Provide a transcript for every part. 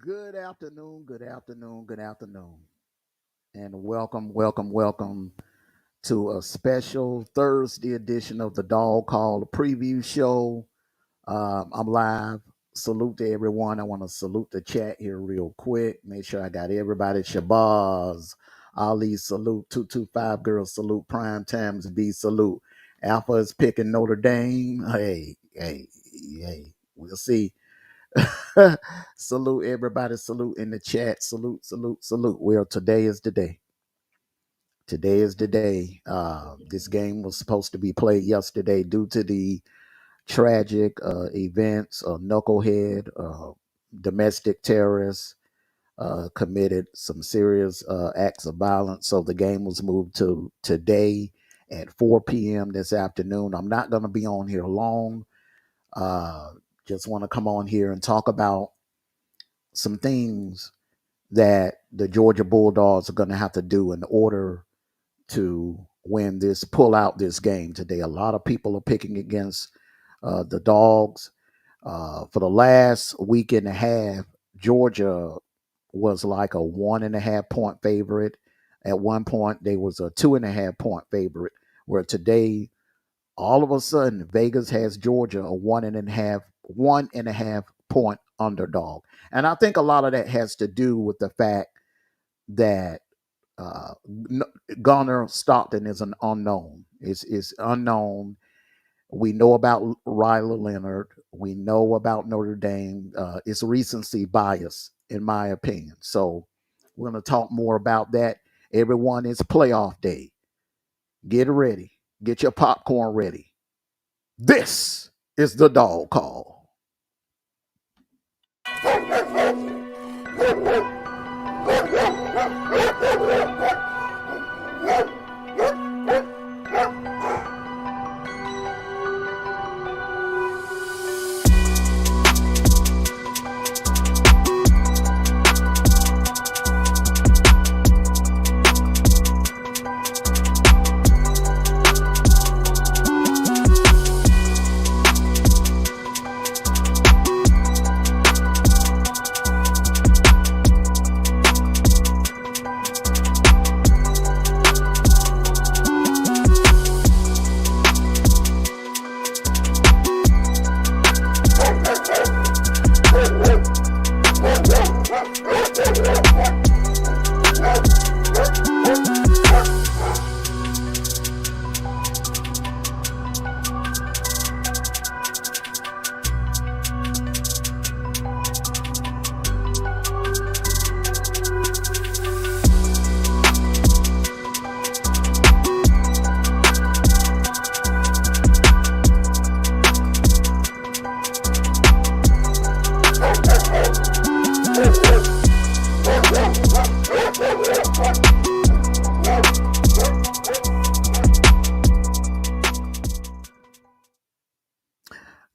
Good afternoon, good afternoon, good afternoon, and welcome to a special Thursday edition of the Dog Call Preview Show. I'm live. Salute to everyone. I want to salute the chat here real quick. Make sure I got everybody. Shabazz, Ali, salute. 225 girls, salute. Prime Times, B, salute. Alpha is picking Notre Dame. Hey. We'll see. Salute everybody. Salute in the chat. Salute. Well, today is the day. Today is the day. This game was supposed to be played yesterday due to the tragic events. Knucklehead, domestic terrorists committed some serious acts of violence. So the game was moved to today at 4 p.m. this afternoon. I'm not going to be on here long. Uh, just want to come on here and talk about some things that the Georgia Bulldogs are going to have to do in order to pull out this game today. A lot of people are picking against the Dogs. For the last week and a half, Georgia was like a 1.5 point favorite. At one point, they was a 2.5 point favorite. Where today, all of a sudden, Vegas has Georgia a 1.5 point underdog. And I think a lot of that has to do with the fact that uh, Gunnar Stockton is an unknown. Is unknown. We know about Riley Leonard. We know about Notre Dame. It's recency bias, in my opinion. So we're going to talk more about that. Everyone, it's playoff day. Get ready. Get your popcorn ready. This is the Dog Call.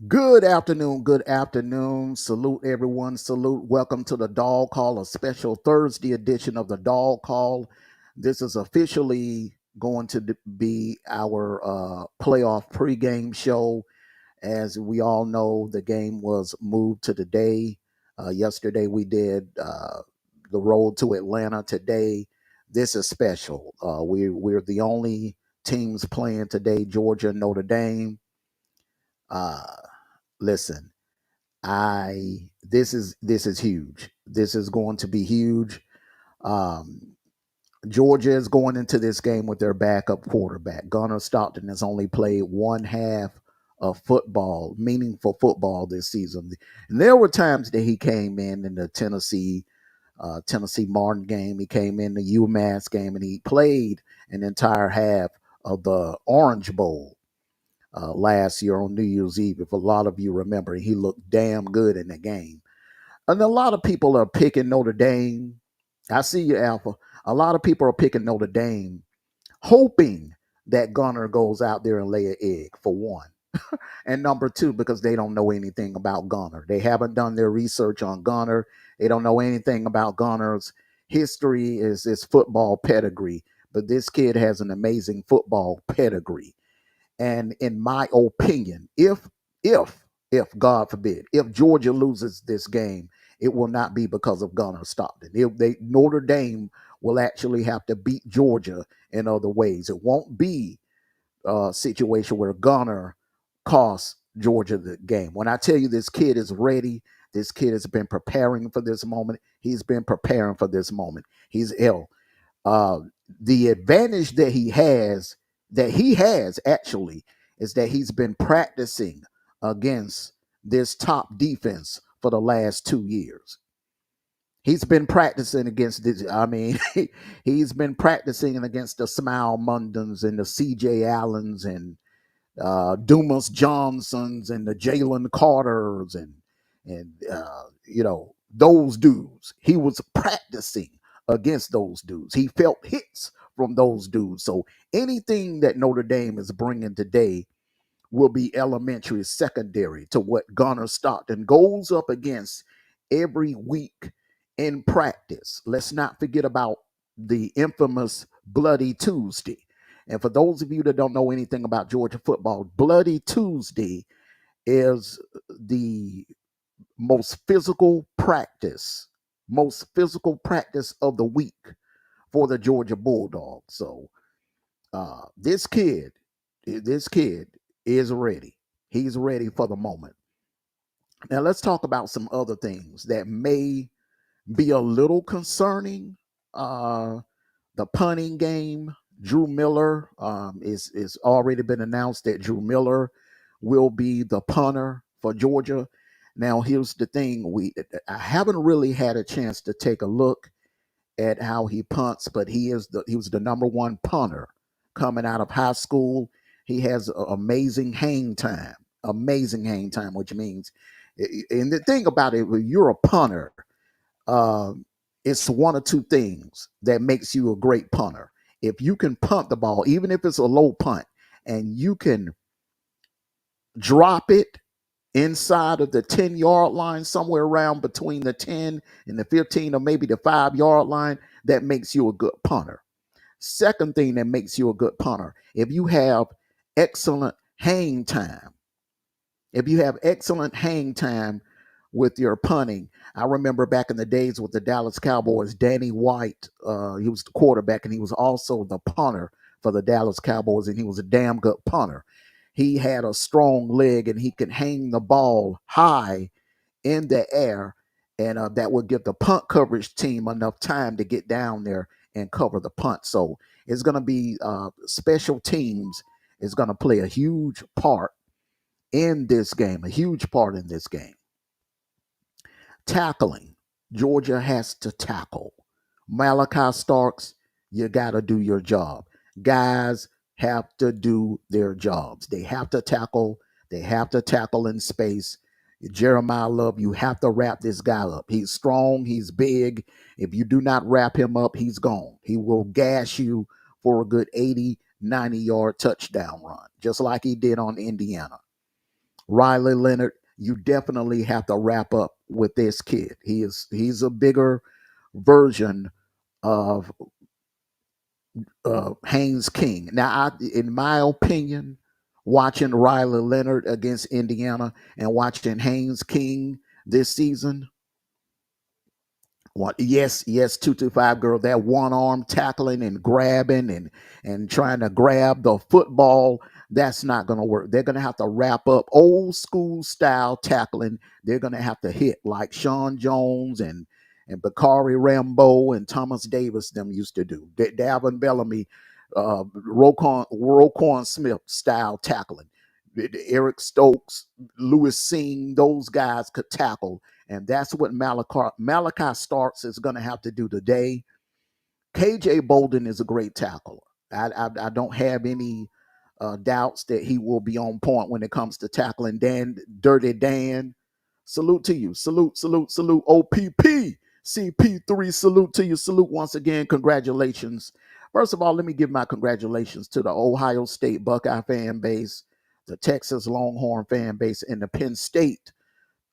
Good afternoon. Good afternoon. Salute everyone. Salute. Welcome to the Dog Call, a special Thursday edition of the Dog Call. This is officially going to be our playoff pregame show. As we all know, the game was moved to today. Yesterday we did the road to Atlanta. Today, this is special. We're the only teams playing today, Georgia and Notre Dame. Uh, Listen, I this is huge. This is going to be huge. Um, Georgia is going into this game with their backup quarterback. Gunnar Stockton has only played one half of football, meaningful football this season. And there were times that he came in the Tennessee Martin game. He came in the UMass game, and he played an entire half of the Orange Bowl last year on New Year's Eve. If a lot of you remember, he looked damn good in the game. And a lot of people are picking Notre Dame. I see you, Alpha. A lot of people are picking Notre Dame, hoping that Gunner goes out there and lay an egg, for one. And number two, because they don't know anything about Gunner. They haven't done their research on Gunner. They don't know anything about Gunner's history, is his football pedigree. But this kid has an amazing football pedigree. And in my opinion, if God forbid, if Georgia loses this game, it will not be because of Gunner Stockton. Notre Dame will actually have to beat Georgia in other ways. It won't be a situation where Gunner costs Georgia the game. When I tell you this kid is ready, this kid has been preparing for this moment. He's been preparing for this moment. He's ill. Uh, the advantage that he has actually is that he's been practicing against this top defense for the last 2 years. He's been practicing against this. I mean, he's been practicing against the Smile Mundons and the CJ Allens and Dumas Johnsons and the Jalen Carters and those dudes. He was practicing against those dudes. He felt hits from those dudes. So anything that Notre Dame is bringing today will be elementary, secondary to what Gunner Stockton goes up against every week in practice. Let's not forget about the infamous Bloody Tuesday. And for those of you that don't know anything about Georgia football, Bloody Tuesday is the most physical practice of the week for the Georgia Bulldogs. So this kid is ready. He's ready for the moment. Now let's talk about some other things that may be a little concerning. The punting game. Drew Miller is already been announced that Drew Miller will be the punter for Georgia. Now here's the thing: I haven't really had a chance to take a look at how he punts, but he was the number one punter coming out of high school. He has amazing hang time, which means, and the thing about it, when you're a punter, uh, it's one or two things that makes you a great punter. If you can punt the ball, even if it's a low punt, and you can drop it inside of the 10-yard line, somewhere around between the 10 and the 15, or maybe the 5-yard line, that makes you a good punter. Second thing that makes you a good punter, if you have excellent hang time. If you have excellent hang time with your punting. I remember back in the days with the Dallas Cowboys, Danny White, he was the quarterback, and he was also the punter for the Dallas Cowboys, and he was a damn good punter. He had a strong leg, and he could hang the ball high in the air, and that would give the punt coverage team enough time to get down there and cover the punt. So it's going to be special teams is going to play a huge part in this game, a huge part in this game. Tackling. Georgia has to tackle. Malachi Starks, you got to do your job. Guys have to do their jobs. They have to tackle. They have to tackle in space. Jeremiah Love, you have to wrap this guy up. He's strong. He's big. If you do not wrap him up, he's gone. He will gash you for a good 80, 90-yard touchdown run, just like he did on Indiana. Riley Leonard, you definitely have to wrap up with this kid. He's a bigger version of Haynes King. Now, in my opinion, watching Riley Leonard against Indiana and watching Haynes King this season, yes, 225 girl, that one arm tackling and grabbing and trying to grab the football, that's not going to work. They're going to have to wrap up old school style tackling. They're going to have to hit like Sean Jones and Bakari Rambo and Thomas Davis them used to do. Davin Bellamy, Roquan Smith style tackling. Eric Stokes, Lewis Singh, those guys could tackle. And that's what Malachi Starks is going to have to do today. KJ Bolden is a great tackler. I don't have any doubts that he will be on point when it comes to tackling. Dirty Dan, salute to you. Salute, salute, salute. OPP, CP3, salute to you. Salute once again. Congratulations. First of all, let me give my congratulations to the Ohio State Buckeye fan base, the Texas Longhorn fan base, and the Penn State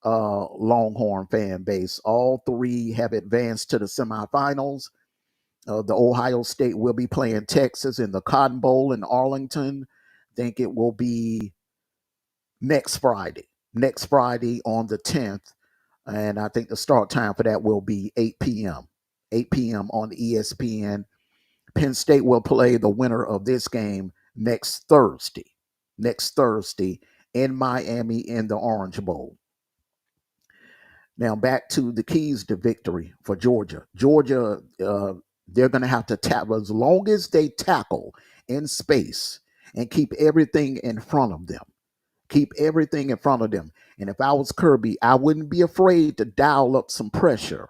Longhorn fan base. All three have advanced to the semifinals. The Ohio State will be playing Texas in the Cotton Bowl in Arlington. I think it will be next Friday on the 10th. And I think the start time for that will be 8 p.m. 8 p.m. on ESPN. Penn State will play the winner of this game next Thursday in Miami in the Orange Bowl. Now back to the keys to victory for Georgia. Georgia, they're going to have to tackle as long as they tackle in space and keep everything in front of them. Keep everything in front of them. And if I was Kirby, I wouldn't be afraid to dial up some pressure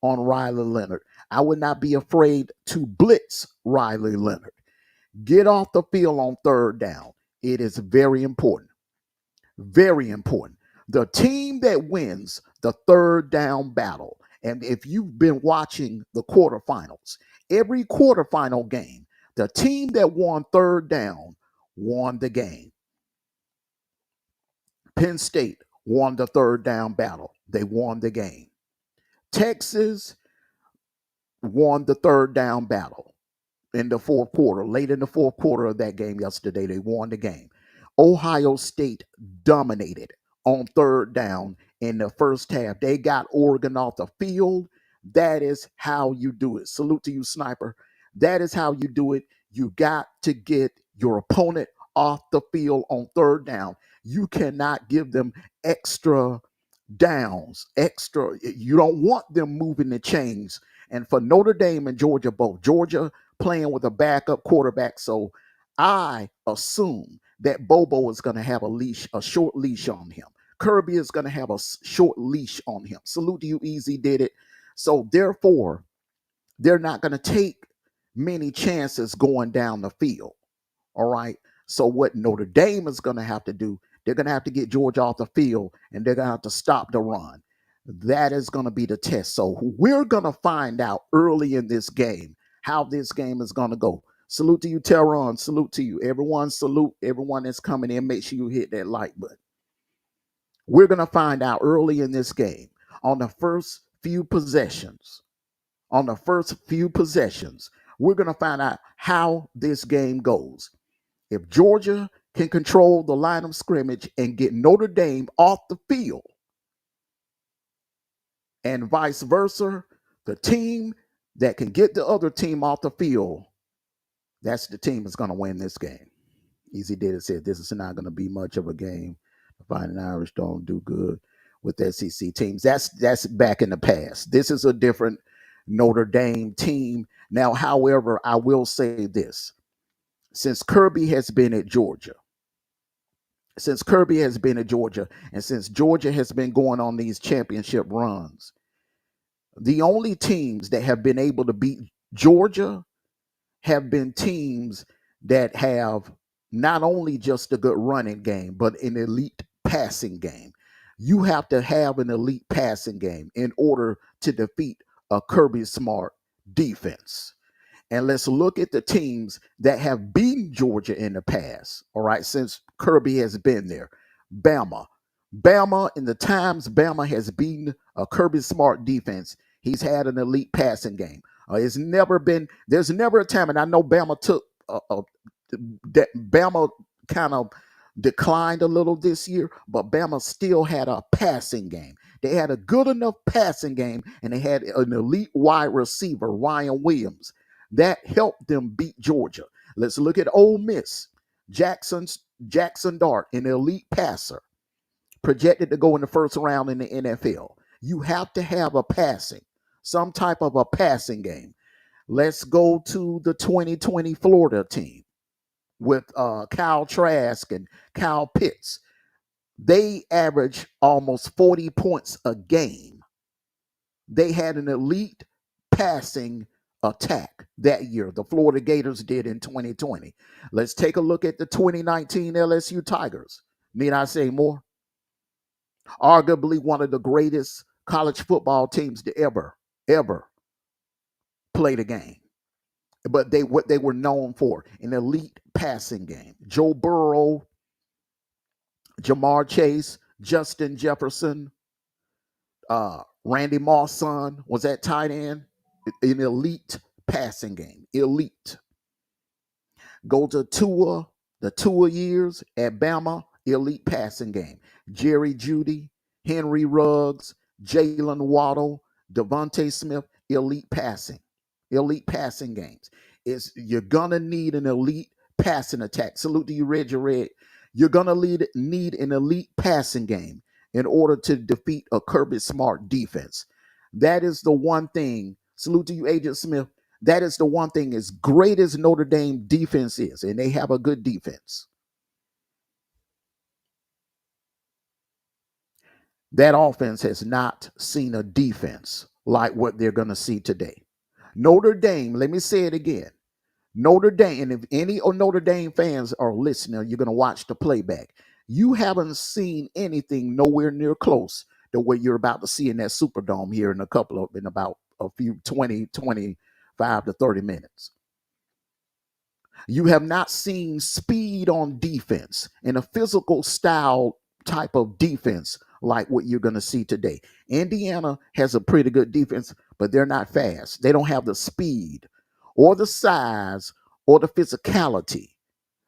on Riley Leonard. I would not be afraid to blitz Riley Leonard. Get off the field on third down. It is very important. Very important. The team that wins the third down battle, and if you've been watching the quarterfinals, every quarterfinal game, the team that won third down won the game. Penn State won the third down battle. They won the game. Texas won the third down battle in the fourth quarter. Late in the fourth quarter of that game yesterday, they won the game. Ohio State dominated on third down in the first half. They got Oregon off the field. That is how you do it. Salute to you, Sniper. That is how you do it. You got to get your opponent off the field on third down. You cannot give them extra downs, you don't want them moving the chains. And for Notre Dame and Georgia both, Georgia playing with a backup quarterback, so I assume that Bobo is going to have a short leash on him. Kirby is going to have a short leash on him. Salute to you, Easy did it. So therefore, they're not going to take many chances going down the field. All right. So what Notre Dame is going to have to do, they're going to have to get Georgia off the field, and they're going to have to stop the run. That is going to be the test. So we're going to find out early in this game how this game is going to go. Salute to you, Teron. Salute to you. Everyone, salute everyone that's coming in. Make sure you hit that like button. We're going to find out early in this game on the first few possessions. We're going to find out how this game goes. If Georgia can control the line of scrimmage and get Notre Dame off the field, and vice versa, the team that can get the other team off the field, that's the team that's going to win this game. Easy did it said this is not going to be much of a game. The Fighting Irish don't do good with SEC teams. That's back in the past. This is a different Notre Dame team. Now, however, I will say this. Since Kirby has been at Georgia, and since Georgia has been going on these championship runs, the only teams that have been able to beat Georgia have been teams that have not only just a good running game, but an elite passing game. You have to have an elite passing game in order to defeat a Kirby Smart defense. And let's look at the teams that have beaten Georgia in the past, all right, since Kirby has been there. Bama, in the times Bama has beaten a Kirby Smart defense, he's had an elite passing game. There's never a time, and I know Bama Bama kind of declined a little this year, but Bama still had a passing game. They had a good enough passing game, and they had an elite wide receiver, Ryan Williams. That helped them beat Georgia. Let's look at Ole Miss. Jackson Dart, an elite passer, projected to go in the first round in the NFL. You have to have some type of a passing game. Let's go to the 2020 Florida team. with Kyle Trask and Kyle Pitts. They average almost 40 points a game. They had an elite passing attack that year. The Florida Gators did in 2020. Let's take a look at the 2019 LSU Tigers. Need I say more? Arguably one of the greatest college football teams to ever play the game. But what they were known for, an elite passing game. Joe Burrow, Jamar Chase, Justin Jefferson, Randy Moss' son was at tight end. An elite passing game. Elite. Go to Tua, the Tua years at Bama, elite passing game. Jerry Jeudy, Henry Ruggs, Jalen Waddle, Devontae Smith, elite passing games. You're gonna need an elite passing attack. Salute to you, Reggie Red. You're gonna need an elite passing game in order to defeat a Kirby Smart defense. That is the one thing. Salute to you, Agent Smith. That is the one thing, as great as Notre Dame defense is, and they have a good defense, that offense has not seen a defense like what they're going to see today. Notre Dame, let me say it again. Notre Dame, and if any Notre Dame fans are listening, you're going to watch the playback. You haven't seen anything nowhere near close to what you're about to see in that Superdome here in about a few 25 to 30 minutes. You have not seen speed on defense and a physical style type of defense like what you're going to see today. Indiana has a pretty good defense, but they're not fast. They don't have the speed or the size or the physicality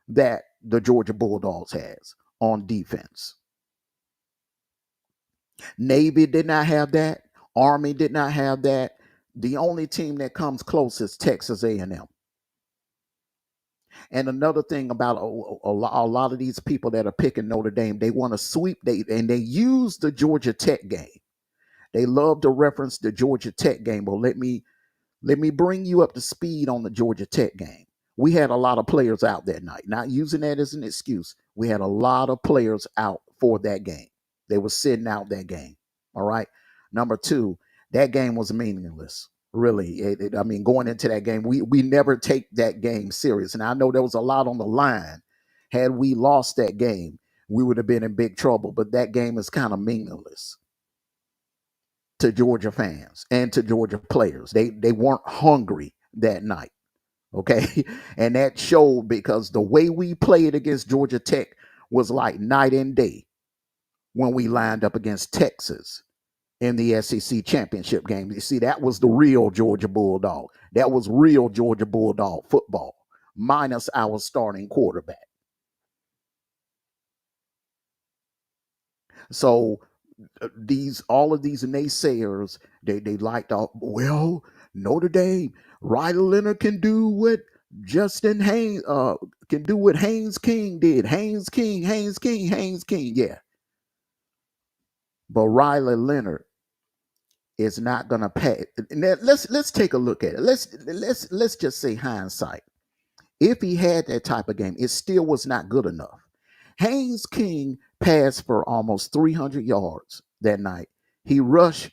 that the Georgia Bulldogs has on defense. Navy did not have that. Army did not have that. The only team that comes close is Texas A&M. And another thing about a lot of these people that are picking Notre Dame, they want to sweep, and they use the Georgia Tech game. They love to reference the Georgia Tech game. But let me bring you up to speed on the Georgia Tech game. We had a lot of players out that night. Not using that as an excuse. We had a lot of players out for that game. They were sitting out that game. All right. Number two, that game was meaningless. Really, I mean, going into that game, we never take that game serious. And I know there was a lot on the line. Had we lost that game, we would have been in big trouble. But that game is kind of meaningless to Georgia fans and to Georgia players. They weren't hungry that night. Okay. And that showed because the way we played against Georgia Tech was like night and day when we lined up against Texas in the SEC championship game. You see, that was the real Georgia Bulldog. That was real Georgia Bulldog football, minus our starting quarterback. So all of these naysayers, they like to, well, Notre Dame, Riley Leonard can do what Justin Haynes can do what Haynes King did. Haynes King. Yeah. But Riley Leonard is not going to pay. Now, let's take a look at it. Let's just say hindsight. If he had that type of game, it still was not good enough. Haynes King passed for almost 300 yards that night. He rushed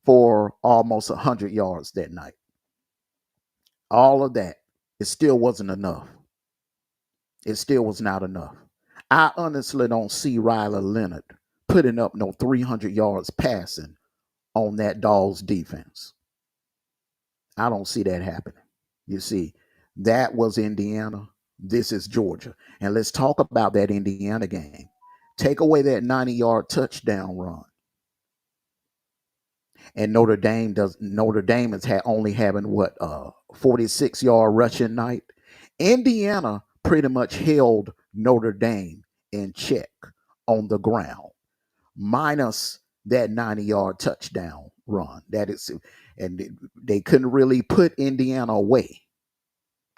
for almost 100 yards that night. All of that, it still wasn't enough. It still was not enough. I honestly don't see Riley Leonard putting up no 300 yards passing on that Dawg's defense. I don't see that happening. You see, that was Indiana. This is Georgia. And let's talk about that Indiana game. Take away that 90-yard touchdown run. And Notre Dame is only having what 46-yard rushing night. Indiana pretty much held Notre Dame in check on the ground, minus that 90-yard touchdown run. That is, and they couldn't really put Indiana away.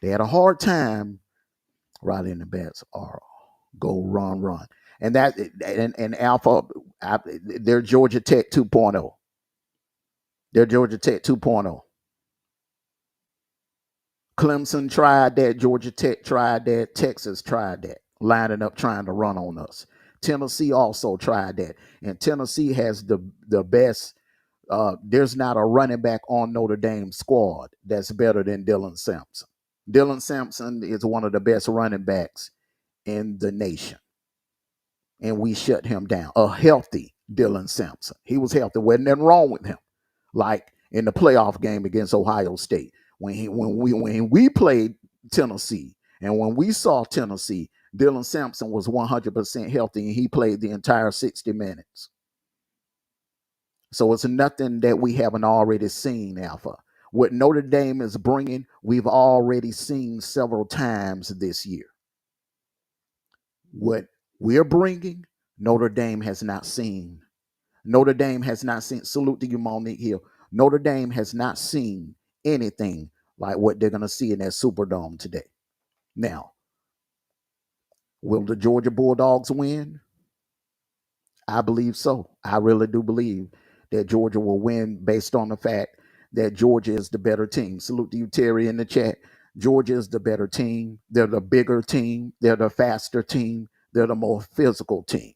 They had a hard time right in the bets or go run. And that and Alpha, they're Georgia Tech 2.0. They're Georgia Tech 2.0. Clemson tried that. Georgia Tech tried that. Texas tried that, lining up trying to run on us. Tennessee also tried that. And Tennessee has the best. There's not a running back on Notre Dame squad that's better than Dylan Sampson. Dylan Sampson is one of the best running backs in the nation. And we shut him down. A healthy Dylan Sampson. He was healthy. Wasn't nothing wrong with him. Like in the playoff game against Ohio State. When we played Tennessee and when we saw Tennessee, Dylan Sampson was 100% healthy and he played the entire 60 minutes. So it's nothing that we haven't already seen, Alpha. What Notre Dame is bringing, we've already seen several times this year. What we're bringing, Notre Dame has not seen. Notre Dame has not seen. Salute to you, Monique Hill. Notre Dame has not seen anything like what they're going to see in that Superdome today. Now, will the Georgia Bulldogs win? I believe so. I really do believe that Georgia will win based on the fact that Georgia is the better team. Salute to you, Terry, in the chat. Georgia is the better team. They're the bigger team. They're the faster team. They're the more physical team.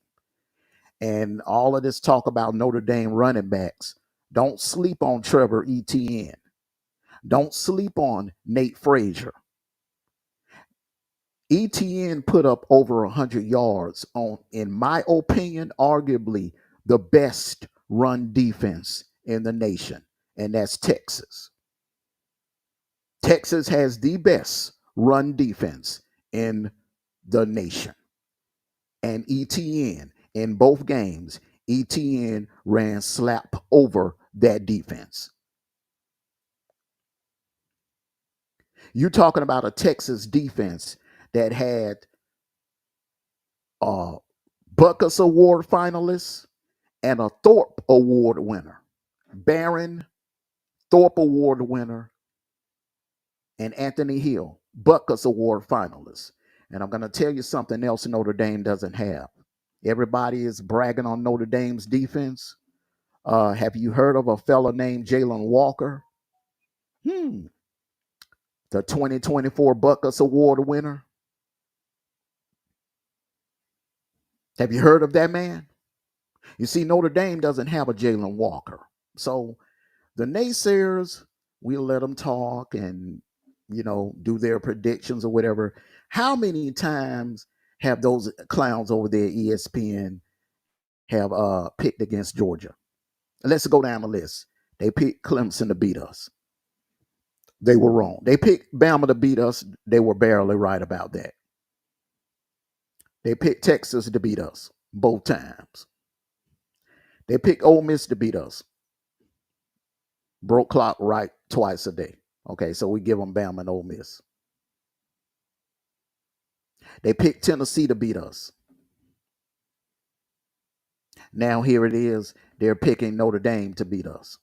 And all of this talk about Notre Dame running backs, don't sleep on Trevor Etienne. Don't sleep on Nate Frazier. Etienne put up over 100 yards on, in my opinion, arguably the best run defense in the nation, and that's Texas. Texas has the best run defense in the nation. And Etienne, in both games, Etienne ran slap over that defense. You're talking about a Texas defense that had a Butkus Award finalist and a Thorpe Award winner. Barron, Thorpe Award winner, and Anthony Hill, Butkus Award finalist. And I'm going to tell you something else Notre Dame doesn't have. Everybody is bragging on Notre Dame's defense. Have you heard of a fella named Jalen Walker? The 2024 Butkus Award winner. Have you heard of that man? You see, Notre Dame doesn't have a Jalen Walker. So the naysayers, we'll let them talk and, do their predictions or whatever. How many times have those clowns over there at ESPN have picked against Georgia? Let's go down the list. They picked Clemson to beat us. They were wrong. They picked Bama to beat us. They were barely right about that. They picked Texas to beat us both times. They picked Ole Miss to beat us. Broke clock right twice a day. Okay, so we give them Bama and Ole Miss. They picked Tennessee to beat us. Now here it is. They're picking Notre Dame to beat us.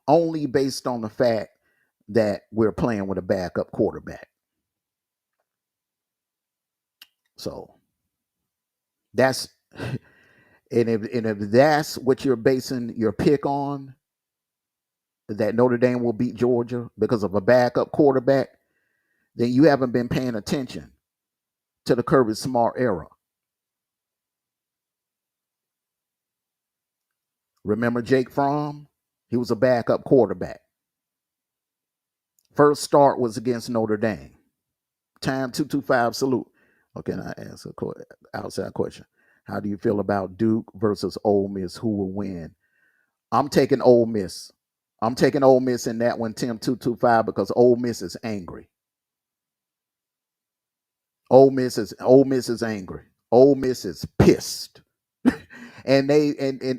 Only based on the fact that we're playing with a backup quarterback. So that's and if that's what you're basing your pick on, that Notre Dame will beat Georgia because of a backup quarterback, then you haven't been paying attention to the Kirby Smart era. Remember Jake Fromm? He was a backup quarterback. First start was against Notre Dame. Time 225 salute. Okay, I ask a outside question. How do you feel about Duke versus Ole Miss? Who will win? I'm taking Ole Miss. I'm taking Ole Miss in that one, Tim 225, because Ole Miss is angry. Ole Miss is angry. Ole Miss is pissed. And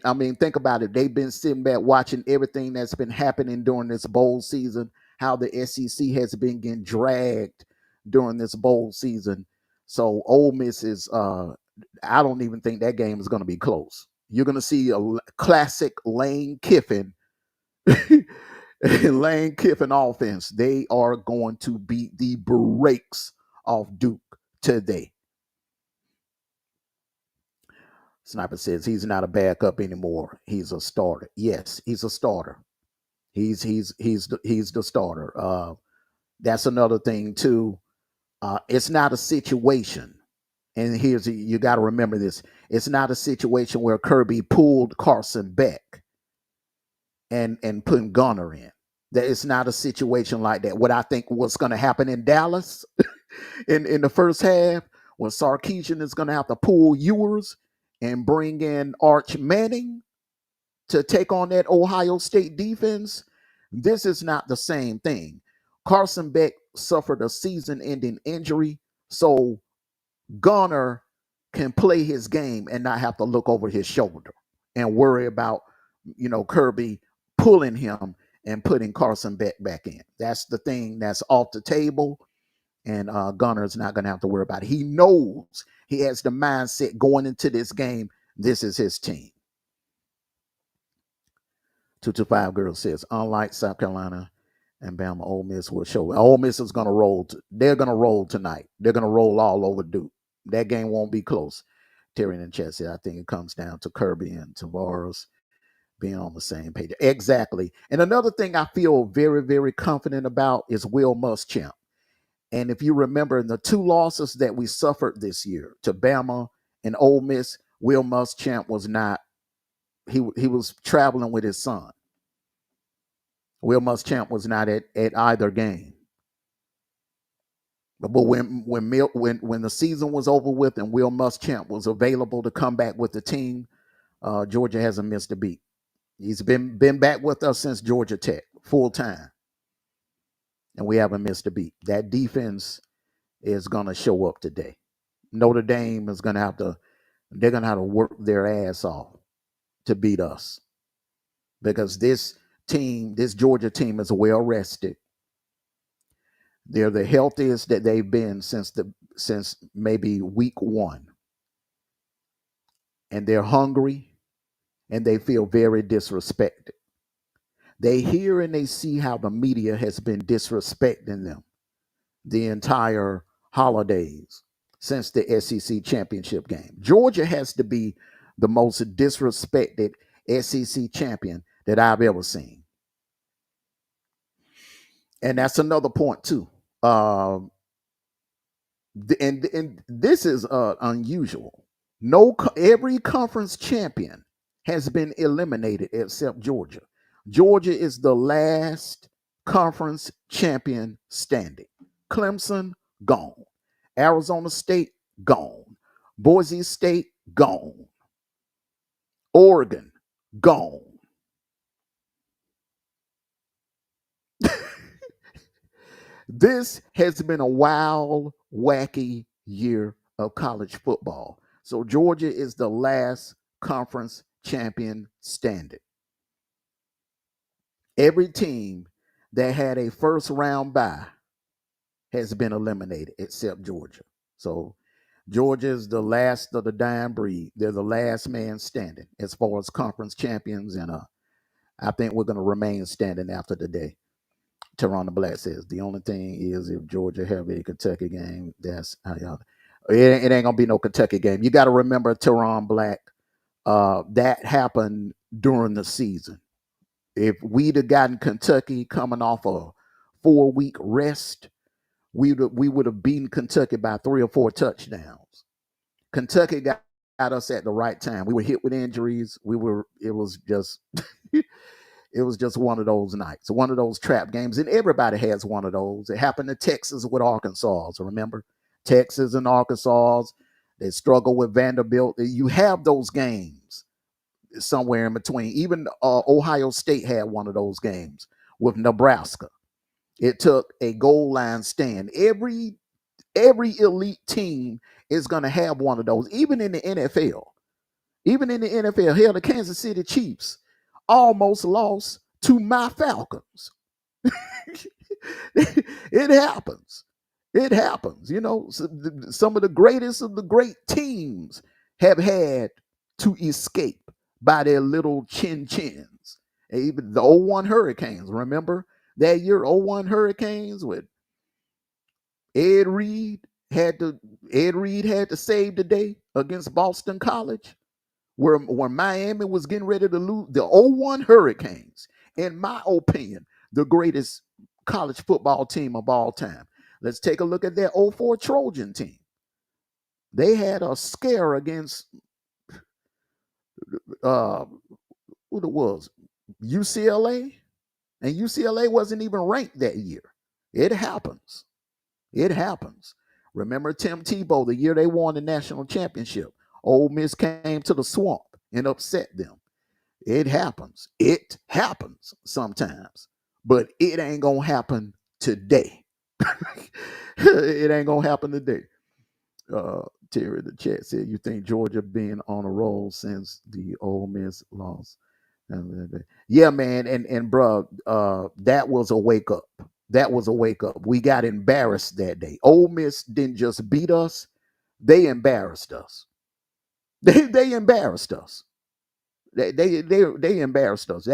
I mean, think about it. They've been sitting back watching everything that's been happening during this bowl season, how the SEC has been getting dragged during this bowl season. So Ole Miss is I don't even think that game is going to be close. You're going to see a classic Lane Kiffin Lane Kiffin offense. They are going to beat the brakes off Duke today. Sniper says he's not a backup anymore. He's a starter. Yes, he's a starter. He's the starter. That's another thing too. It's not a situation, and you got to remember this. It's not a situation where Kirby pulled Carson back and putting Gunner in. That it's not a situation like that. What I think what's going to happen in Dallas in the first half, when Sarkisian is going to have to pull Ewers and bring in Arch Manning to take on that Ohio State defense, this is not the same thing. Carson Beck suffered a season-ending injury, so Gunner can play his game and not have to look over his shoulder and worry about, Kirby pulling him and putting Carson Beck back in. That's the thing that's off the table, and Gunner's not going to have to worry about it. He knows, he has the mindset going into this game. This is his team. 225 Girl says, unlike South Carolina and Bama, Ole Miss will show. Ole Miss is going to roll. They're going to roll tonight. They're going to roll all over Duke. That game won't be close. Terry and Chad said, I think it comes down to Kirby and Tavares being on the same page. Exactly. And another thing I feel very, very confident about is Will Muschamp. And if you remember, in the two losses that we suffered this year to Bama and Ole Miss, Will Muschamp was not. He was traveling with his son. Will Muschamp was not at either game. But when the season was over with and Will Muschamp was available to come back with the team, Georgia hasn't missed a beat. He's been back with us since Georgia Tech, full time. And we haven't missed a beat. That defense is going to show up today. Notre Dame is going to have to, they're going to have to work their ass off to beat us. Because this Georgia team is well rested. They're the healthiest that they've been since maybe week one. And they're hungry and they feel very disrespected. They hear and they see how the media has been disrespecting them the entire holidays since the SEC championship game. Georgia has to be the most disrespected SEC champion that I've ever seen. And that's another point too. And this is unusual. Every conference champion has been eliminated except Georgia. Georgia is the last conference champion standing. Clemson, gone. Arizona State, gone. Boise State, gone. Oregon, gone. This has been a wild, wacky year of college football. So Georgia is the last conference champion standing. Every team that had a first round bye has been eliminated except Georgia. So Georgia is the last of the dying breed. They're the last man standing as far as conference champions, and I think we're going to remain standing after the day. Toronto Black says the only thing is if Georgia have a Kentucky game, that's how y'all. It ain't gonna be no Kentucky game. You got to remember, Toronto Black, that happened during the season. If we'd have gotten Kentucky coming off a 4-week rest, we would have beaten Kentucky by 3 or 4 touchdowns. Kentucky got us at the right time. We were hit with injuries. It was just it was just one of those nights, one of those trap games, and everybody has one of those. It happened to Texas with Arkansas. So remember, Texas and Arkansas, they struggle with Vanderbilt. You have those games somewhere in between. Even Ohio State had one of those games with Nebraska. It took a goal line stand. Every elite team is going to have one of those, even in the NFL. Even in the NFL, hell, the Kansas City Chiefs almost lost to my Falcons. It happens. It happens. Some of the greatest of the great teams have had to escape by their little chin-chins. Even the 01 Hurricanes, remember that year 01 Hurricanes with Ed Reed had to save the day against Boston College, where Miami was getting ready to lose. The 01 Hurricanes, in my opinion, the greatest college football team of all time. Let's take a look at their '04 Trojan team. They had a scare against uh, who it was, UCLA, and UCLA wasn't even ranked that year. It happens. It happens. Remember Tim Tebow, the year they won the national championship. Ole Miss came to the swamp and upset them. It happens. It happens sometimes. But it ain't going to happen today. It ain't going to happen today. Terry, the chat said, you think Georgia been on a roll since the Ole Miss loss? Yeah, man, and bro, that was a wake up. That was a wake up. We got embarrassed that day. Ole Miss didn't just beat us; they embarrassed us. They embarrassed us. They embarrassed us.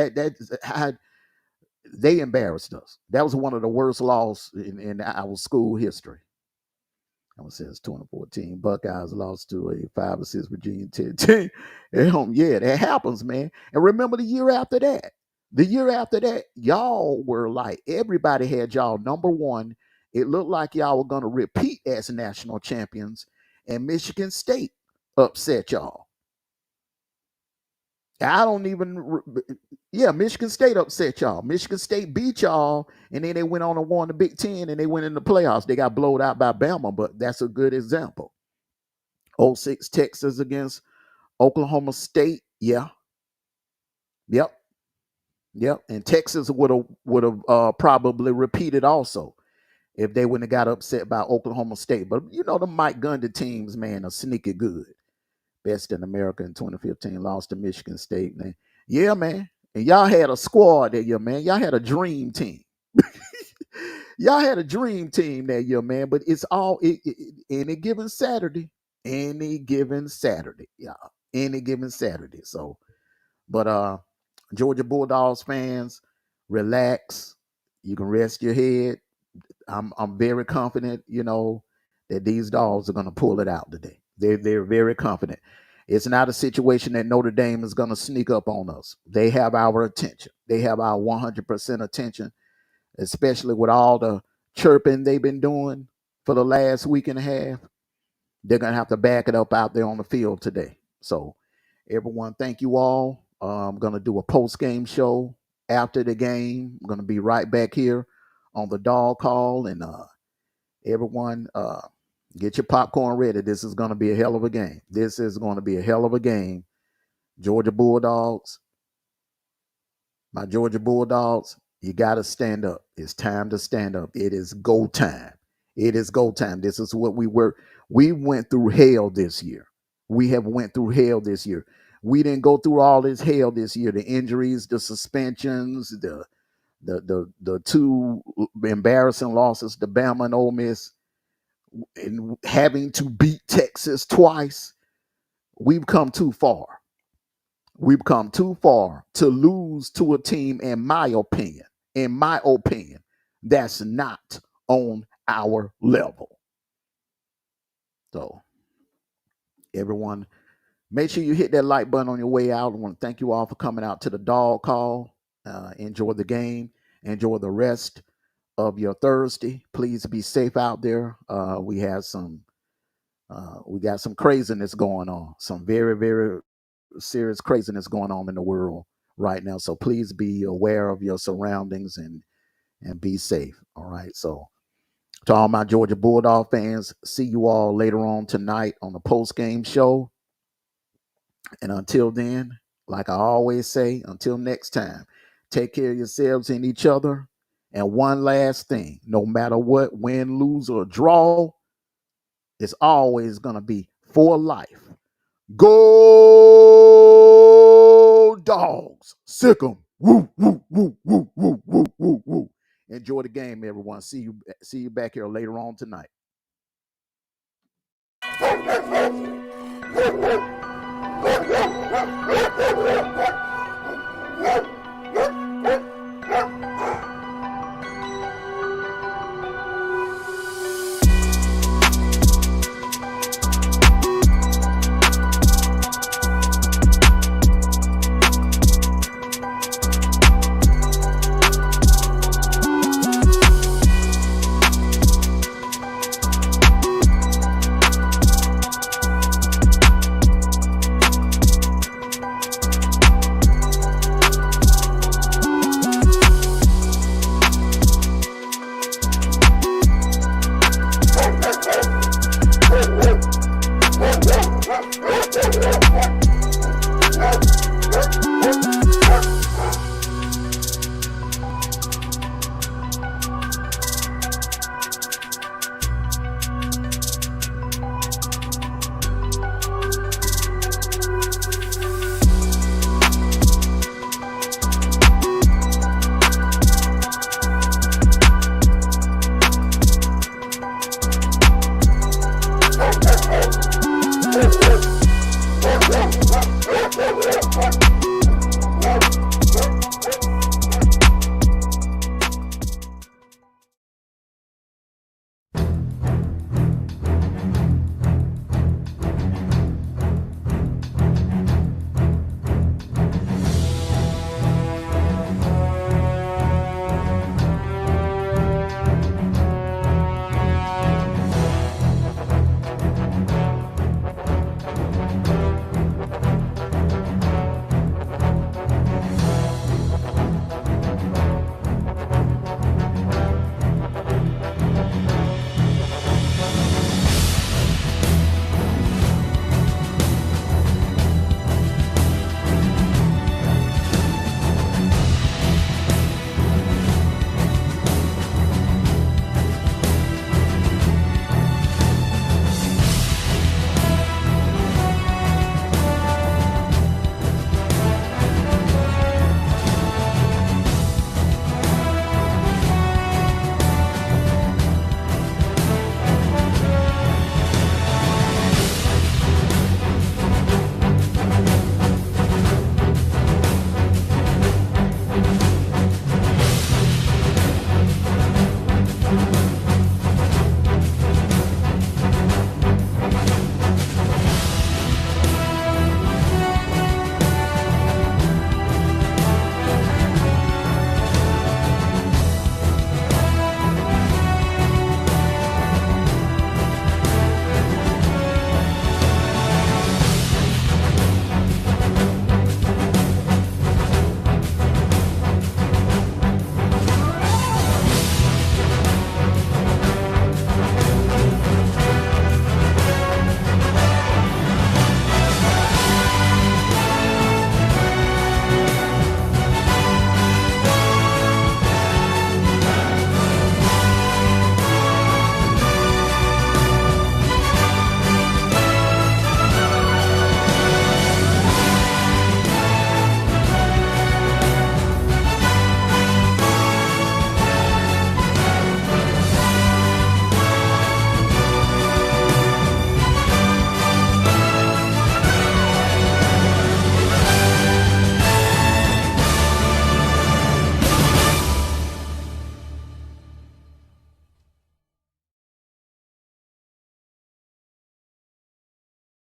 They embarrassed us. That was one of the worst losses in our school history. I would say it's 2014. Buckeyes lost to a 5-6 Virginia Tech team at home. Yeah, that happens, man. And remember the year after that. The year after that, y'all were like, everybody had y'all number one. It looked like y'all were going to repeat as national champions, and Michigan State upset y'all. I don't even, yeah, Michigan State upset y'all. Michigan State beat y'all, and then they went on and won the Big Ten, and they went in the playoffs. They got blowed out by Bama, but that's a good example. '06 Texas against Oklahoma State. Yeah. Yep. Yep. And Texas would have probably repeated also if they wouldn't have got upset by Oklahoma State. But you know the Mike Gundy teams, man, are sneaky good. Best in America in 2015, lost to Michigan State, man. Yeah, man. And y'all had a squad that year, man. Y'all had a dream team. Y'all had a dream team that year, man. But it's all any given Saturday. Any given Saturday, y'all. Any given Saturday. So, but Georgia Bulldogs fans, relax. You can rest your head. I'm very confident, that these dogs are gonna pull it out today. They're very confident. It's not a situation that Notre Dame is gonna sneak up on us. They have our attention. They have our 100% attention, especially with all the chirping they've been doing for the last week and a half. They're gonna have to back it up out there on the field today. So, everyone, thank you all. I'm gonna do a post game show after the game. I'm gonna be right back here on the Dawg call, and everyone, get your popcorn ready. This is gonna be a hell of a game. This is gonna be a hell of a game. Georgia Bulldogs, my Georgia Bulldogs, you got to stand up. It's time to stand up. It is go time. It is go time. This is what we were. We went through hell this year. We have went through hell this year. We didn't go through all this hell this year. The injuries, the suspensions, the two embarrassing losses to Bama and Ole Miss, and having to beat Texas twice. We've come too far. We've come too far to lose to a team, in my opinion, that's not on our level. So, everyone, make sure you hit that like button on your way out. I want to thank you all for coming out to the Dawg call. Enjoy the game. Enjoy the rest of your Thursday. Please be safe out there. We got some craziness going on. Some very, very serious craziness going on in the world right now. So please be aware of your surroundings and be safe. All right. So to all my Georgia Bulldog fans, see you all later on tonight on the post game show. And until then, like I always say, until next time, take care of yourselves and each other. And one last thing, no matter what, win, lose, or draw, it's always going to be for life. Go Dogs. Sick 'em. Woo, woo, woo, woo, woo, woo, woo, woo. Enjoy the game, everyone. See you back here later on tonight.